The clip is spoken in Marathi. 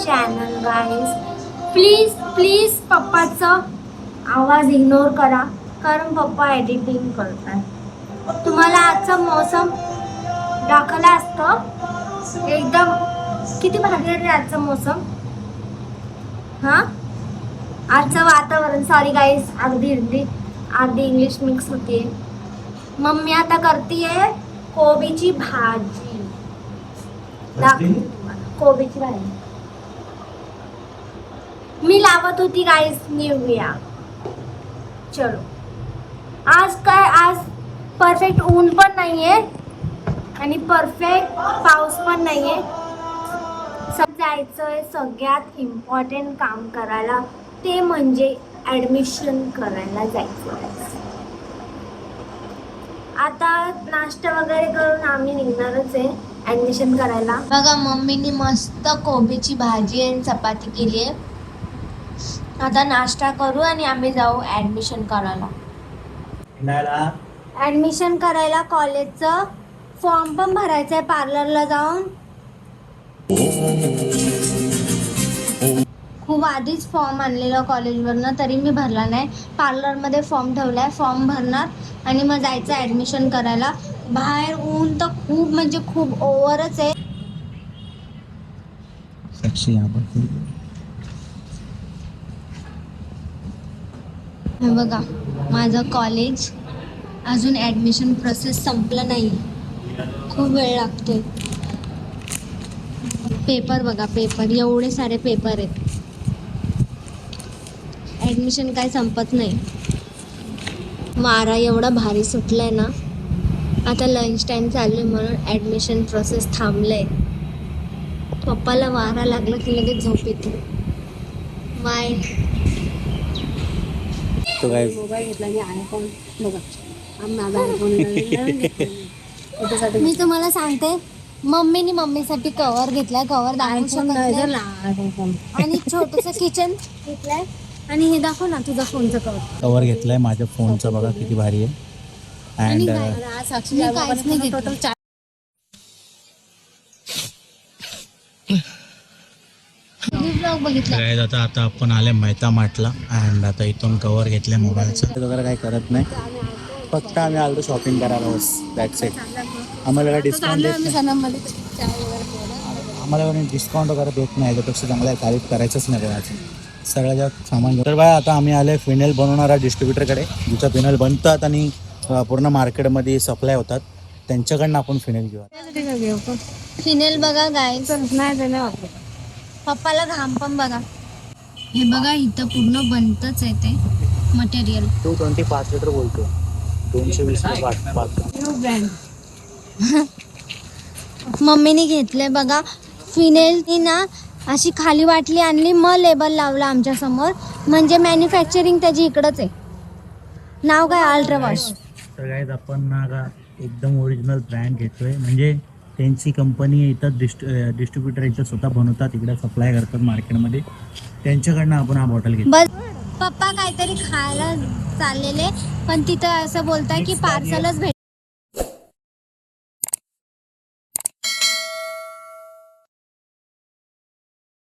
Channel guys. प्लीज प्लीज पप्पाचा आवाज इग्नोर करा, कारण पप्पा एडिटिंग करतात. तुम्हाला आजचा मौसम दाखवला असतं एकदम. किती भारी आहे आजचा मौसम. हा आजचं वातावरण. सॉरी गाईज, अर्धी इंग्लिश मिक्स होते. मम्मी आता करतीये कोबीची भाजी. कोबीची भाजी मी लावत होती गाईज. निघूया चलो. आज परफेक्ट ऊन पण नाहीये आणि परफेक्ट पाऊस पण नाहीये. जायचंय सगळ्यात इम्पॉर्टंट काम करायला, ते म्हणजे ऍडमिशन करायला जायचं. आता नाश्ता वगैरे करून आम्ही निघणारच आहे ऍडमिशन करायला. बघा मम्मीनी मस्त कोबीची भाजी आणि चपाती केली आहे. आता नाश्ता करू आणि आम्ही जाऊ ऍडमिशन करायला. ऍडमिशन करायला कॉलेजचं फॉर्म पण भरायचं आहे पार्लरला जाऊन. खूप आधीच फॉर्म आणलेला कॉलेजवरनं, तरी मी भरला नाही. पार्लरमध्ये फॉर्म ठेवलाय, फॉर्म भरणार आणि मग जायचं ऍडमिशन करायला. बाहेर ऊन तर खूप म्हणजे खूप ओव्हरच आहे. हे बघा माझं कॉलेज. अजून ऍडमिशन प्रोसेस संपलं नाही, खूप वेळ लागतोय. पेपर बघा, पेपर एवढे सारे पेपर आहेत. ऍडमिशन काय संपत नाही. वारा एवढा भारी सुटलाय ना. आता लंच टाइम चालू आहे म्हणून ऍडमिशन प्रोसेस थांबलंय. पप्पाला वारा लागला की लगेच झोप येते. बाय. मोबाईल घेतला आणि आयफोन बघा. माझा आयफोन मी तुम्हाला सांगते, मम्मीसाठी कव्हर घेतलाय. कव्हर दाखवून आणि छोटस किचन घेतलंय. आणि हे दाखव ना तुझा फोनचा कव्हर घेतलाय माझ्या फोनचा. बघा किती भारी आहे. आणि काहीच नाही टोटल 4 बघितला. आता आपण आले मेहता मार्टला अँड आता इथून कव्हर घेतलंय मोबाईलचं. वगैरे काही करत नाही, फक्त आम्ही आलो शॉपिंग करायला बस. That's it. आम्हाला काही डिस्काउंट देत नाही. आम्हाला काही डिस्काउंट वगैरे देत नाही. त्यापेक्षा चांगला तारीफ करायचंच नाही कोणाचं. सगळ्या सामान घेऊ. तर बाय आता आम्ही आले फिनेल बनवणारा डिस्ट्रीब्युटरकडे, जिथं फिनेल बनतात आणि पूर्ण मार्केटमध्ये सप्लाय होतात. त्यांच्याकडनं आपण फिनेल घेऊ. फिनेल बघा गाईज. पप्पाला घाम पण बघा. हे बघा इथं पूर्ण बनतच आहे ते मटेरियल. 225 लिटर बोलतो. 220 मम्मीने घेतलंय बघा फिनेल. ती ना अशी खाली वाटली आणली, मग लेबल लावला आमच्या समोर. म्हणजे मॅन्युफॅक्चरिंग त्याची इकडंच आहे. नाव काय? Ultra wash. तर गाईज आपण ना का एकदम ओरिजिनल ब्रँड घेतोय. म्हणजे त्यांची कंपनी इथं डिस्ट्रीब्युटर इथं स्वतः बनवतात, इकडे सप्लाय करतात मार्केटमध्ये. त्यांच्याकडनं आपण हा बॉटल घेतो. बस पप्पा काहीतरी खायला चाललेले, पण तिथं असं बोलताय की पार्सलच भेट.